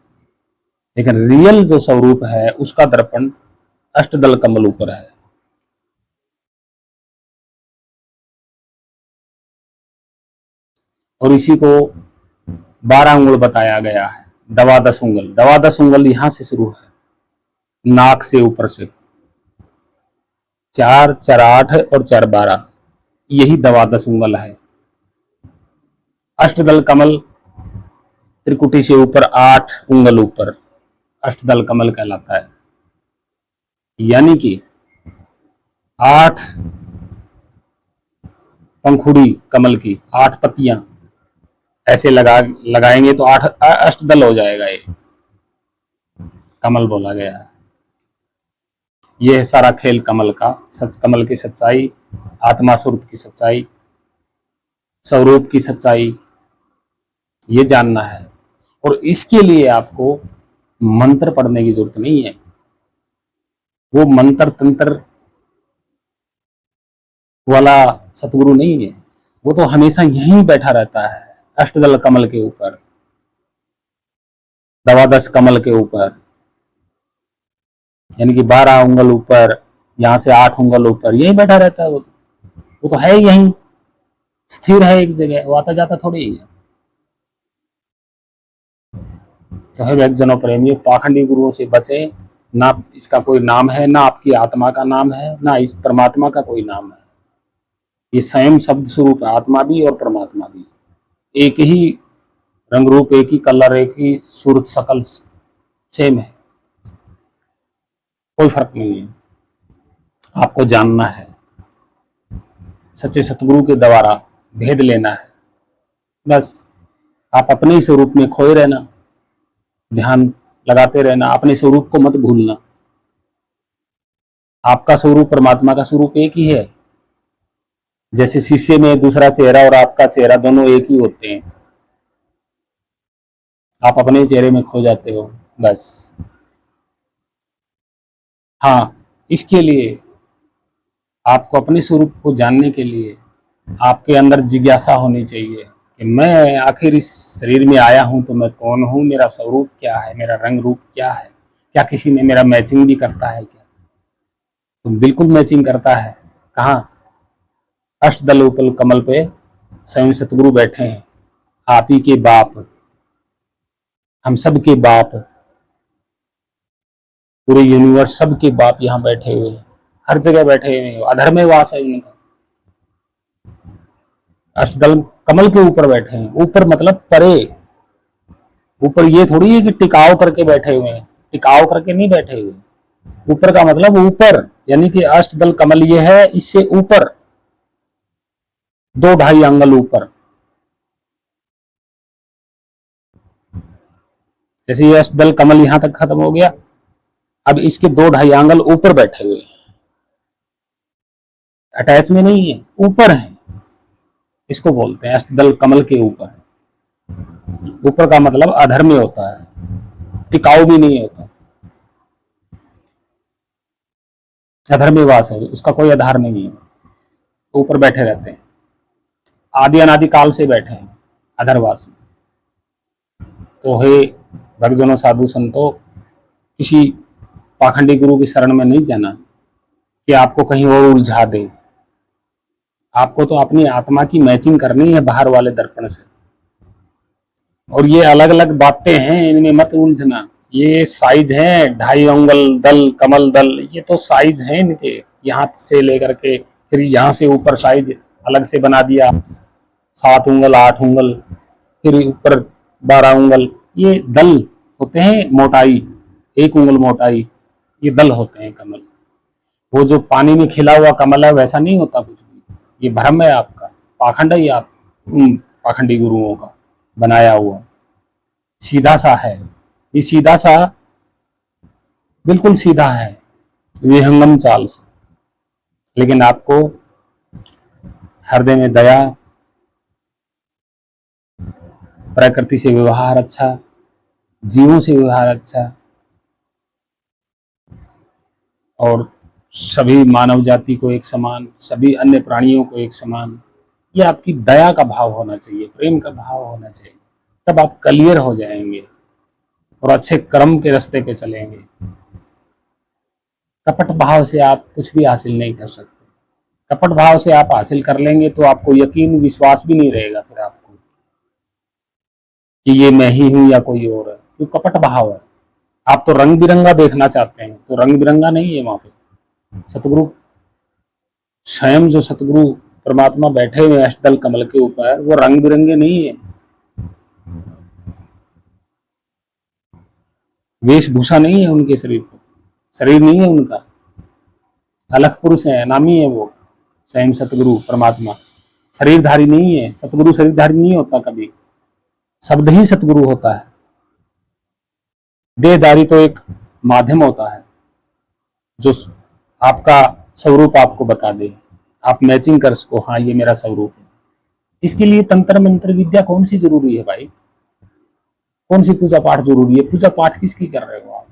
लेकिन रियल जो स्वरूप है उसका दर्पण अष्टदल कमल ऊपर है। और इसी को 12 उंगल बताया गया है, दवा 10 उंगल। दवा 10 उंगल यहां से शुरू है, नाक से ऊपर से, 4 4 8 और 4 12, यही दवा 10 उंगल है। अष्टदल कमल त्रिकुटी से ऊपर 8 उंगल ऊपर अष्टदल कमल कहलाता है। यानी कि 8 पंखुड़ी कमल की, 8 पत्तियां ऐसे लगाएंगे तो 8 अष्टदल हो जाएगा, ये कमल बोला गया है। ये है सारा खेल कमल का, सच कमल की सच्चाई, आत्मा सुरत की सच्चाई, स्वरूप की सच्चाई, ये जानना है। और इसके लिए आपको मंत्र पढ़ने की जरूरत नहीं है, वो मंत्र तंत्र वाला सतगुरु नहीं है, वो तो हमेशा यहीं बैठा रहता है, अष्टदल कमल के ऊपर, दवादश कमल के ऊपर, यानी कि 12 उंगल ऊपर, यहां से 8 उंगल ऊपर, यहीं बैठा रहता है। वो तो है यहीं, स्थिर है एक जगह, वो आता जाता थोड़ी है। तो है भक्तजनों, प्रेमियों, पाखंडी गुरुओं से बचे। ना इसका कोई नाम है, ना आपकी आत्मा का नाम है, ना इस परमात्मा का कोई नाम है। ये स्वयं शब्द स्वरूप है, आत्मा भी और परमात्मा भी एक ही रंग रूप, एक ही कलर, एक ही सूरत शकल, सेम है, कोई फर्क नहीं है। आपको जानना है, सच्चे सतगुरु के द्वारा भेद लेना है, बस आप अपने ही स्वरूप में खोए रहना, ध्यान लगाते रहना, अपने स्वरूप को मत भूलना। आपका स्वरूप परमात्मा का स्वरूप एक ही है। जैसे शीशे में दूसरा चेहरा और आपका चेहरा दोनों एक ही होते हैं, आप अपने चेहरे में खो जाते हो, बस। हाँ, इसके लिए आपको अपने स्वरूप को जानने के लिए आपके अंदर जिज्ञासा होनी चाहिए कि मैं आखिर इस शरीर में आया हूं तो मैं कौन हूं, मेरा स्वरूप क्या है, मेरा रंग रूप क्या है, क्या किसी में मेरा मैचिंग भी करता है क्या? तो बिल्कुल मैचिंग करता है। कहाँ? अष्टदल उपल कमल पे स्वयं सतगुरु बैठे हैं, आप ही के बाप, हम सब के बाप, पूरे यूनिवर्स सब के बाप यहाँ बैठे हुए हैं, हर जगह बैठे हुए हैं, अधर में वास है उनका। अष्टदल कमल के ऊपर बैठे हैं, ऊपर मतलब परे, ऊपर ये थोड़ी है कि टिकाव करके बैठे हुए हैं, टिकाव करके नहीं बैठे हुए। ऊपर का मतलब ऊपर, यानी कि अष्टदल कमल ये है, इससे ऊपर 2-2.5 अंगल ऊपर। जैसे ये अष्टदल कमल यहां तक खत्म हो गया, अब इसके 2-2.5 अंगल ऊपर बैठे हुए, अटैच में नहीं है, ऊपर है, इसको बोलते हैं अष्टदल कमल के ऊपर। ऊपर का मतलब अधर में होता है, टिकाऊ भी नहीं होता, अधर में वास है, उसका कोई आधार नहीं है, ऊपर बैठे रहते हैं, आदि अनादि काल से बैठे हैं अधरवास में। तो हे भक्तजनों, साधु संतों, किसी पाखंडी गुरु की शरण में नहीं जाना कि आपको कहीं और उलझा दे। आपको तो अपनी आत्मा की मैचिंग करनी है बाहर वाले दर्पण से। और ये अलग अलग बातें हैं, इनमें मत उलझना। ये साइज है 2.5 अंगुल दल, कमल दल, ये तो साइज है इनके, यहाँ से लेकर के फिर यहाँ से ऊपर साइज अलग से बना दिया, 7 उंगल 8 उंगल, फिर ऊपर 12 उंगल, ये दल होते हैं, मोटाई 1 उंगल मोटाई, ये दल होते हैं कमल। वो जो पानी में खिला हुआ कमल है वैसा नहीं होता कुछ भी, ये भ्रम है आपका, पाखंड है आप पाखंडी गुरुओं का बनाया हुआ, सीधा सा है ये, सीधा सा, बिल्कुल सीधा है, विहंगम चाल से। लेकिन आपको हृदय में दया, प्रकृति से व्यवहार अच्छा, जीवों से व्यवहार अच्छा, और सभी मानव जाति को एक समान, सभी अन्य प्राणियों को एक समान, ये आपकी दया का भाव होना चाहिए, प्रेम का भाव होना चाहिए। तब आप क्लियर हो जाएंगे और अच्छे कर्म के रास्ते पे चलेंगे। कपट भाव से आप कुछ भी हासिल नहीं कर सकते। कपट भाव से आप हासिल कर लेंगे तो आपको यकीन विश्वास भी नहीं रहेगा फिर आपको कि ये मैं ही हूं या कोई और है, क्योंकि कपट भाव है। आप तो रंग बिरंगा देखना चाहते हैं, तो रंग बिरंगा नहीं है वहां पे। सतगुरु स्वयं, जो सतगुरु परमात्मा बैठे हुए अष्टदल कमल के ऊपर, वो रंग बिरंगे नहीं है, वेशभूषा नहीं है उनके शरीर पर, शरीर नहीं है उनका, अलख पुरुष है, अनामी है वो स्वयं सतगुरु परमात्मा, शरीरधारी नहीं है। सतगुरु शरीरधारी नहीं होता कभी, शब्द ही सतगुरु होता है। देहधारी तो एक माध्यम होता है जो आपका स्वरूप आपको बता दे, आप मैचिंग कर सको, हाँ ये मेरा स्वरूप है। इसके लिए तंत्र मंत्र विद्या कौन सी जरूरी है भाई? कौन सी पूजा पाठ जरूरी है? पूजा पाठ किसकी कर रहे हो आप?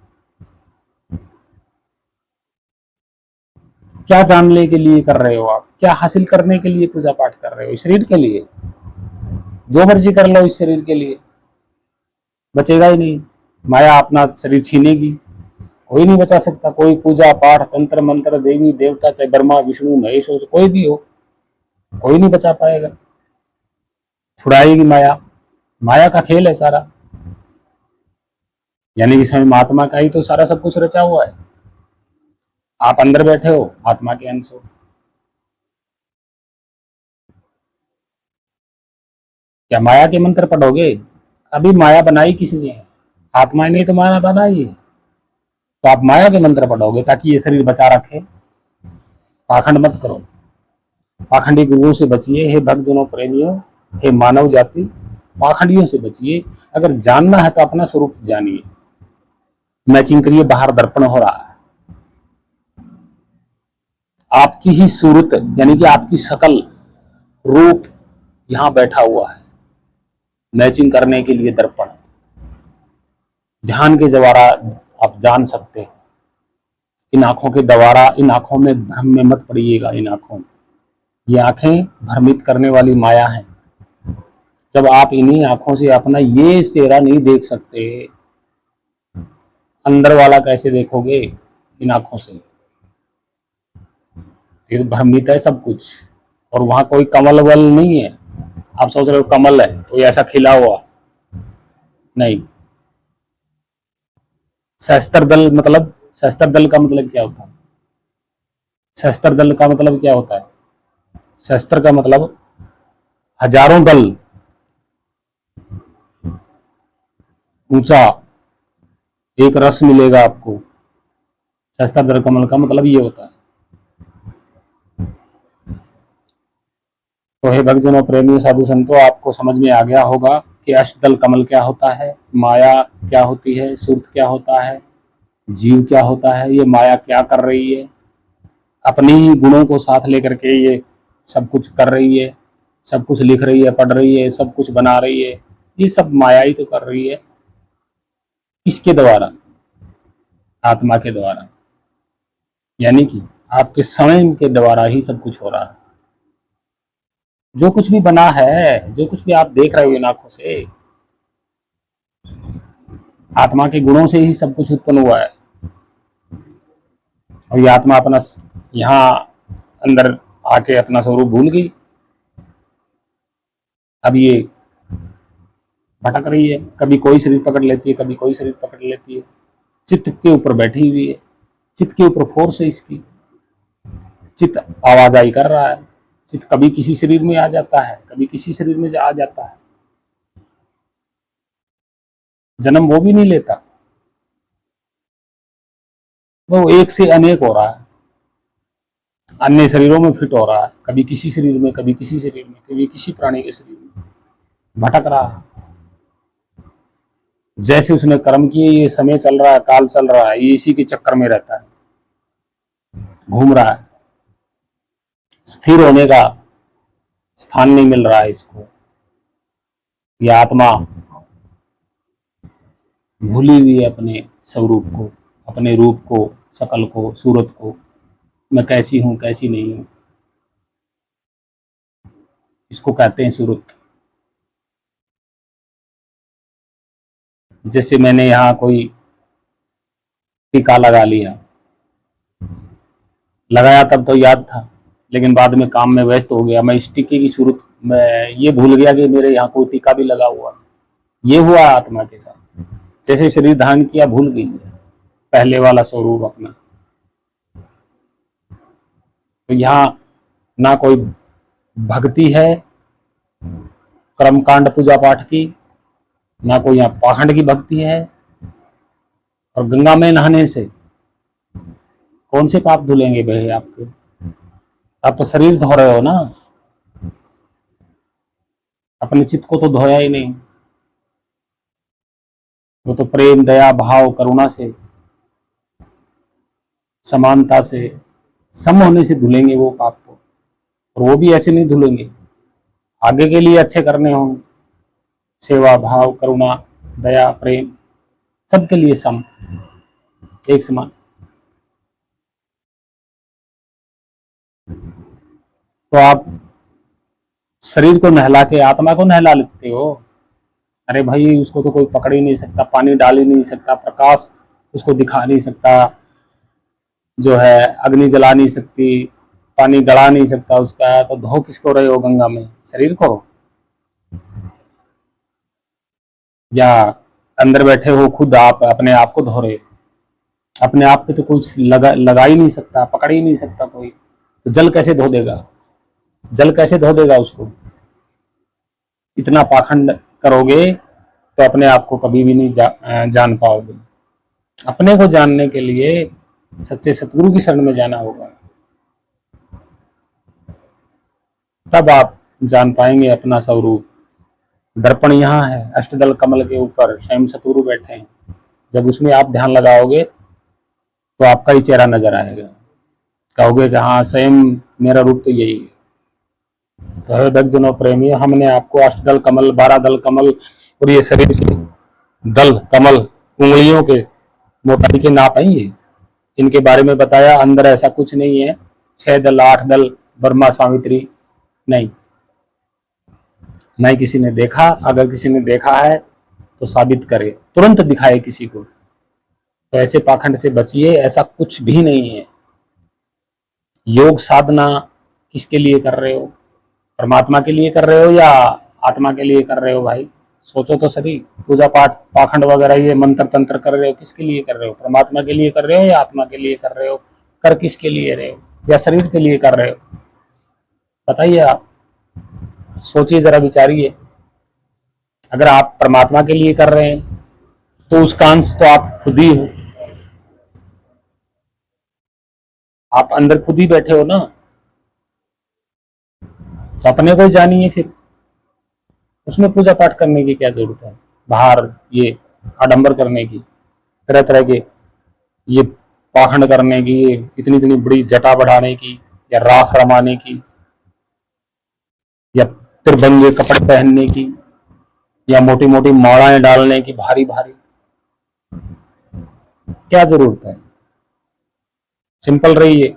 क्या जानने के लिए कर रहे हो आप? क्या हासिल करने के लिए पूजा पाठ कर रहे हो? शरीर के लिए? जो मर्जी कर लो इस शरीर के लिए, बचेगा ही नहीं, माया अपना शरीर छीनेगी, कोई नहीं बचा सकता। कोई पूजा पाठ तंत्र मंत्र देवी देवता, चाहे ब्रह्मा विष्णु महेश हो, कोई भी हो, कोई नहीं बचा पाएगा, छुड़ाएगी माया। माया का खेल है सारा, यानी कि समय आत्मा का ही तो सारा सब कुछ रचा हुआ है। आप अंदर बैठे हो, आत्मा के अंश हो। क्या माया के मंत्र पढ़ोगे? अभी माया बनाई किसने है? आत्मा ने तो माया बनाई है, तो आप माया के मंत्र पढ़ोगे ताकि ये शरीर बचा रखे। पाखंड मत करो, पाखंडी गुरुओं से बचिए हे भक्तजनों, प्रेमियों, हे मानव जाति, पाखंडियों से बचिए। अगर जानना है तो अपना स्वरूप जानिए, मैचिंग करिए। बाहर दर्पण हो रहा है, आपकी ही सूरत, यानी कि आपकी शकल रूप यहां बैठा हुआ है, मैचिंग करने के लिए दर्पण। ध्यान के द्वारा आप जान सकते हैं। इन आंखों के द्वारा, इन आंखों में भ्रम में मत पड़िएगा। इन आंखों, ये आंखें भ्रमित करने वाली माया है। जब आप इन्हीं आंखों से अपना ये चेहरा नहीं देख सकते, अंदर वाला कैसे देखोगे इन आंखों से? ये तो भ्रमित है सब कुछ। और वहां कोई कमल वल नहीं है। आप सोच रहे हो कमल है कोई ऐसा खिला हुआ, नहीं, सशस्त्र दल मतलब, सशस्त्र दल का मतलब क्या होता है? सशस्त्र दल का मतलब क्या होता है? शस्त्र का मतलब हजारों दल, ऊंचा एक रस मिलेगा आपको। सशस्त्र दल कमल का मतलब ये होता है। तो हे भक्तजनों, प्रेमियों, साधु संतों, आपको समझ में आ गया होगा कि अष्टदल कमल क्या होता है, माया क्या होती है, सुरत क्या होता है, जीव क्या होता है, ये माया क्या कर रही है, अपनी ही गुणों को साथ लेकर के ये सब कुछ कर रही है, सब कुछ लिख रही है, पढ़ रही है, सब कुछ बना रही है। ये सब माया ही तो कर रही है। किसके द्वारा? आत्मा के द्वारा, यानी कि आपके स्वयं के द्वारा ही सब कुछ हो रहा है। जो कुछ भी बना है, जो कुछ भी आप देख रहे हो इन आंखों से, आत्मा के गुणों से ही सब कुछ उत्पन्न हुआ है। और ये आत्मा अपना यहाँ अंदर आके अपना स्वरूप भूल गई। अब ये भटक रही है, कभी कोई शरीर पकड़ लेती है, कभी कोई शरीर पकड़ लेती है। चित्त के ऊपर बैठी हुई है, चित्त के ऊपर फोर्स है इसकी। चित्त आवाजाही कर रहा है। चित्त कभी किसी शरीर में आ जाता है, कभी किसी शरीर में आ जाता है। जन्म वो भी नहीं लेता, वो एक से अनेक हो रहा है, अन्य शरीरों में फिट हो रहा है। कभी किसी शरीर में, कभी किसी शरीर में, कभी किसी प्राणी के शरीर में भटक रहा है। जैसे उसने कर्म किए, ये समय चल रहा है, काल चल रहा है, ये इसी के चक्कर में रहता है, घूम रहा है। स्थिर होने का स्थान नहीं मिल रहा है इसको। ये आत्मा भूली हुई है अपने स्वरूप को, अपने रूप को, शकल को, सूरत को। मैं कैसी हूं, कैसी नहीं हूं, इसको कहते हैं सूरत। जैसे मैंने यहाँ कोई टीका लगा लिया, लगाया तब तो याद था, लेकिन बाद में काम में व्यस्त हो गया, मैं इस टीके की सूरत मैं ये भूल गया कि मेरे यहाँ कोई टीका भी लगा हुआ है। ये हुआ आत्मा के साथ। जैसे शरीर धारण किया, भूल गई है पहले वाला स्वरूप अपना। तो यहाँ ना कोई भक्ति है कर्मकांड पूजा पाठ की, ना कोई यहाँ पाखंड की भक्ति है। और गंगा में नहाने से कौन से पाप धुलेंगे भाई आपके? आप तो शरीर धो रहे हो ना, अपने चित्त को तो धोया ही नहीं। वो तो प्रेम, दया, भाव, करुणा से, समानता से, सम होने से धुलेंगे वो पाप तो। और वो भी ऐसे नहीं धुलेंगे, आगे के लिए अच्छे करने हों, सेवा भाव, करुणा, दया, प्रेम, सबके लिए सम, एक समान। तो आप शरीर को नहला के आत्मा को नहला लेते हो। अरे भाई, उसको तो कोई पकड़ ही नहीं सकता, पानी डाल ही नहीं सकता, प्रकाश उसको दिखा नहीं सकता, जो है अग्नि जला नहीं सकती, पानी गड़ा नहीं सकता उसका। तो धो किसको रहे हो गंगा में? शरीर को? या अंदर बैठे हो खुद आप अपने आप को धो रहे हो? अपने आप पे तो कुछ लगा ही नहीं सकता, पकड़ ही नहीं सकता कोई। तो जल कैसे धो देगा? जल कैसे धो देगा उसको? इतना पाखंड करोगे तो अपने आप को कभी भी नहीं जान पाओगे। अपने को जानने के लिए सच्चे सतगुरु की शरण में जाना होगा, तब आप जान पाएंगे अपना स्वरूप। दर्पण यहाँ है, अष्टदल कमल के ऊपर स्वयं सतगुरु बैठे हैं। जब उसमें आप ध्यान लगाओगे तो आपका ही चेहरा नजर आएगा, कहोगे कि हाँ, स्वयं मेरा रूप तो यही है। तो है भक्तजनों, प्रेमियों, हमने आपको अष्टदल कमल, 12 दल कमल और ये शरीर के दल कमल उंगलियों के मोटाई के नाप हैं ये, इनके बारे में बताया। अंदर ऐसा कुछ नहीं है 6 दल, 8 दल, ब्रह्मा सावित्री, नहीं। नहीं किसी ने देखा। अगर किसी ने देखा है तो साबित करे, तुरंत दिखाए किसी को। तो ऐसे पाखंड से बचिए, ऐसा कुछ भी नहीं है। योग साधना किसके लिए कर रहे हो? परमात्मा के लिए कर रहे हो या आत्मा के लिए कर रहे हो भाई? सोचो तो सही, पूजा पाठ पाखंड वगैरह ये मंत्र तंत्र कर रहे हो, किसके लिए कर रहे हो? परमात्मा के लिए कर रहे हो या आत्मा के लिए कर रहे हो? कर किसके लिए रहे हो? या शरीर के लिए कर रहे हो? बताइए आप, सोचिए जरा, विचारिए। अगर आप परमात्मा के लिए कर रहे हैं तो उसका अंश तो आप खुद ही हो, आप अंदर खुद ही बैठे हो ना, तो अपने को ही जानिए फिर। उसमें पूजा पाठ करने की क्या जरूरत है? बाहर ये आडंबर करने की, तरह तरह के ये पाखंड करने की, ये इतनी इतनी बड़ी जटा बढ़ाने की, या राख रमाने की, या त्रिभंगे कपड़े पहनने की, या मोटी मोटी मालाएं डालने की भारी भारी, क्या जरूरत है? सिंपल रहिए।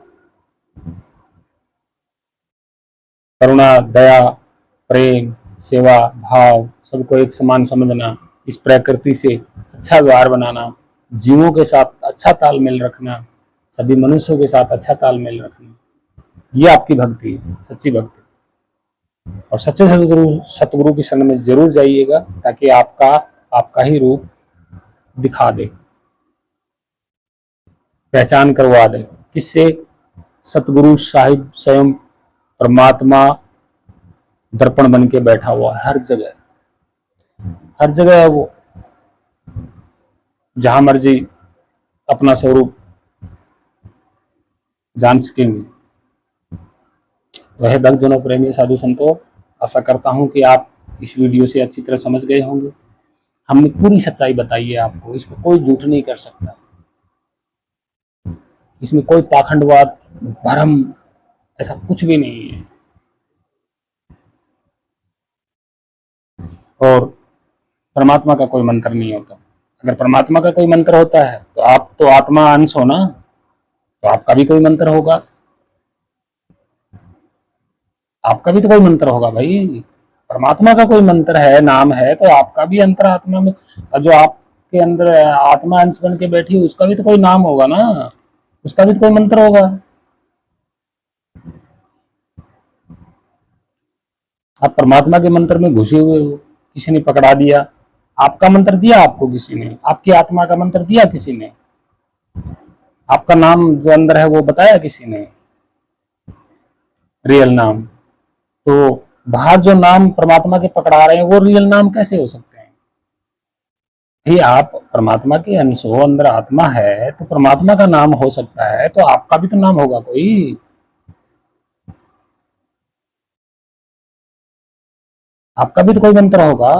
करुणा, दया, प्रेम, सेवा भाव, सबको एक समान समझना, इस प्रकृति से अच्छा व्यवहार बनाना, जीवों के साथ अच्छा तालमेल रखना, सभी मनुष्यों के साथ अच्छा तालमेल रखना, ये आपकी भक्ति है, सच्ची भक्ति। और सच्चे सतगुरु सतगुरु की शरण में जरूर जाइएगा, ताकि आपका आपका ही रूप दिखा दे, पहचान करवा दे। किससे? सतगुरु साहिब स्वयं परमात्मा दर्पण बन के बैठा हुआ है हर जगह, हर जगह है वो, जहां मर्जी अपना स्वरूप जान सकेंगे। वह भक्तजनों, प्रेमी, साधु संतों, आशा करता हूं कि आप इस वीडियो से अच्छी तरह समझ गए होंगे। हमने पूरी सच्चाई बताई है आपको, इसको कोई झूठ नहीं कर सकता, इसमें कोई पाखंडवाद, भ्रम, ऐसा कुछ भी नहीं है। और परमात्मा का कोई मंत्र नहीं होता। अगर परमात्मा का कोई मंत्र होता है तो आप तो आत्मा अंश हो ना, तो आपका भी कोई मंत्र होगा, आपका भी तो कोई मंत्र होगा भाई। परमात्मा का कोई मंत्र है, नाम है, तो आपका भी अंतरात्मा में, जो आपके अंदर आत्मा अंश बन के बैठी, उसका भी तो कोई नाम होगा ना, उसका भी तो कोई मंत्र होगा। आप परमात्मा के मंत्र में घुसे हुए हो, किसी ने पकड़ा दिया, आपका मंत्र दिया आपको किसी ने, आपकी आत्मा का मंत्र दिया किसी ने, आपका नाम जो अंदर है वो बताया किसी ने, रियल नाम। तो बाहर जो नाम परमात्मा के पकड़ा रहे हैं वो रियल नाम कैसे हो सकते हैं? भाई आप परमात्मा के अंश हो, अंदर आत्मा है, तो परमात्मा का नाम हो सकता है, तो आपका भी तो नाम होगा कोई, आपका भी तो कोई मंत्र होगा।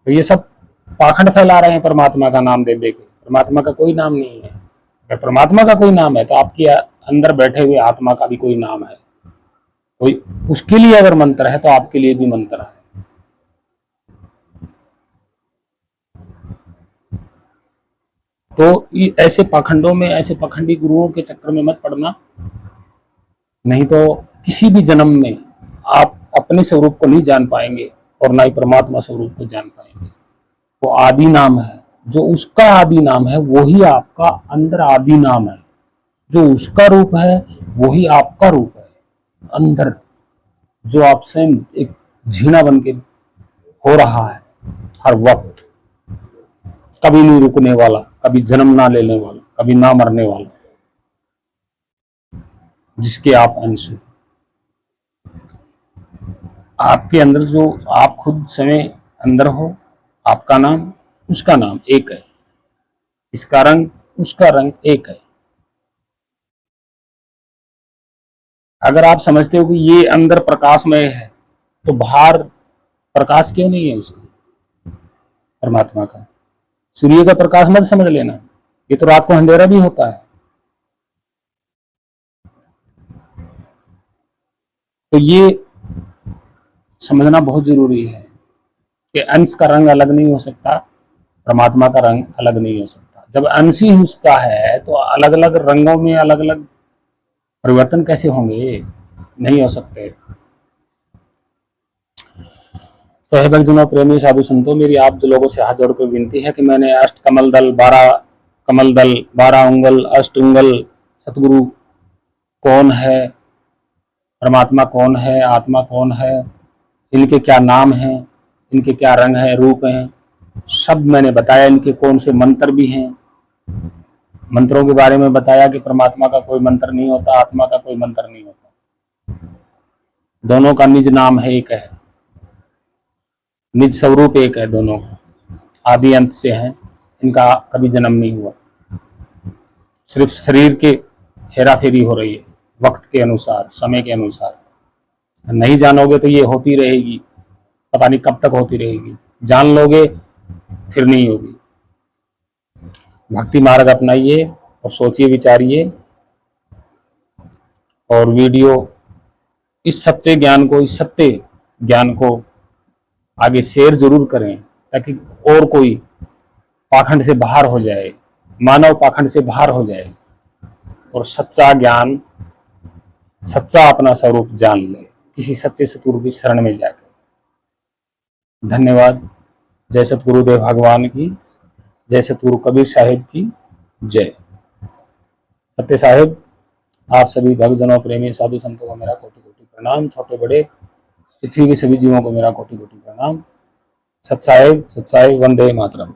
तो ये सब पाखंड फैला रहे हैं परमात्मा का नाम दे दे के, परमात्मा का कोई नाम नहीं है। अगर परमात्मा का कोई नाम है तो आपके अंदर बैठे हुए आत्मा का भी कोई नाम है, कोई उसके लिए अगर मंत्र है तो आपके लिए भी मंत्र है। तो ऐसे पाखंडों में, ऐसे पाखंडी गुरुओं के चक्कर में मत पड़ना, नहीं तो किसी भी जन्म में आप अपने स्वरूप को नहीं जान पाएंगे और ना ही परमात्मा स्वरूप को जान पाएंगे। वो आदि नाम है, जो उसका आदि नाम है वही आपका अंदर आदि नाम है, जो उसका रूप है वही आपका रूप है अंदर, जो आप स्वयं एक झीना बन के हो रहा है हर वक्त, कभी नहीं रुकने वाला, कभी जन्म ना लेने वाला, कभी ना मरने वाला, जिसके आप अंश हो। आपके अंदर जो आप खुद समय अंदर हो, आपका नाम, उसका नाम एक है, इसका रंग, उसका रंग एक है। अगर आप समझते हो कि ये अंदर प्रकाशमय है, तो बाहर प्रकाश क्यों नहीं है उसका, परमात्मा का? सूर्य का प्रकाश मत समझ लेना, ये तो रात को अंधेरा भी होता है। तो ये समझना बहुत जरूरी है कि अंश का रंग अलग नहीं हो सकता, परमात्मा का रंग अलग नहीं हो सकता। जब अंश ही उसका है तो अलग अलग रंगों में अलग अलग परिवर्तन कैसे होंगे? नहीं हो सकते। तो हे भक्तजनों, प्रेमी, साधु संतों, मेरी आप जो लोगों से हाथ जोड़कर विनती है कि मैंने अष्ट कमल दल, 12 कमल दल, 12 उंगल, अष्ट उंगल, सतगुरु कौन है, परमात्मा कौन है, आत्मा कौन है, इनके क्या नाम हैं, इनके क्या रंग हैं, रूप हैं, सब मैंने बताया। इनके कौन से मंत्र भी हैं, मंत्रों के बारे में बताया कि परमात्मा का कोई मंत्र नहीं होता, आत्मा का कोई मंत्र नहीं होता, दोनों का निज नाम है, एक है, निज स्वरूप एक है, दोनों का आदि अंत से है, इनका कभी जन्म नहीं हुआ। सिर्फ शरीर के हेरा फेरी हो रही है, वक्त के अनुसार, समय के अनुसार। नहीं जानोगे तो ये होती रहेगी, पता नहीं कब तक होती रहेगी। जान लोगे फिर नहीं होगी। भक्ति मार्ग अपनाइए और सोचिए, विचारिए, और वीडियो इस सच्चे ज्ञान को, इस सत्य ज्ञान को आगे शेयर जरूर करें, ताकि और कोई पाखंड से बाहर हो जाए, मानव पाखंड से बाहर हो जाए और सच्चा ज्ञान, सच्चा अपना स्वरूप जान ले, किसी सच्चे सतगुरु की शरण में जाकर। धन्यवाद। जय सतगुरुदेव भगवान की, जय सतगुरु कबीर साहिब की जय। सत्य साहिब, आप सभी भक्तजनों, प्रेमी साधु संतों को मेरा कोटि कोटि प्रणाम। छोटे बड़े पृथ्वी के सभी जीवों को मेरा कोटि कोटि प्रणाम। सत साहिब, वंदे मातरम।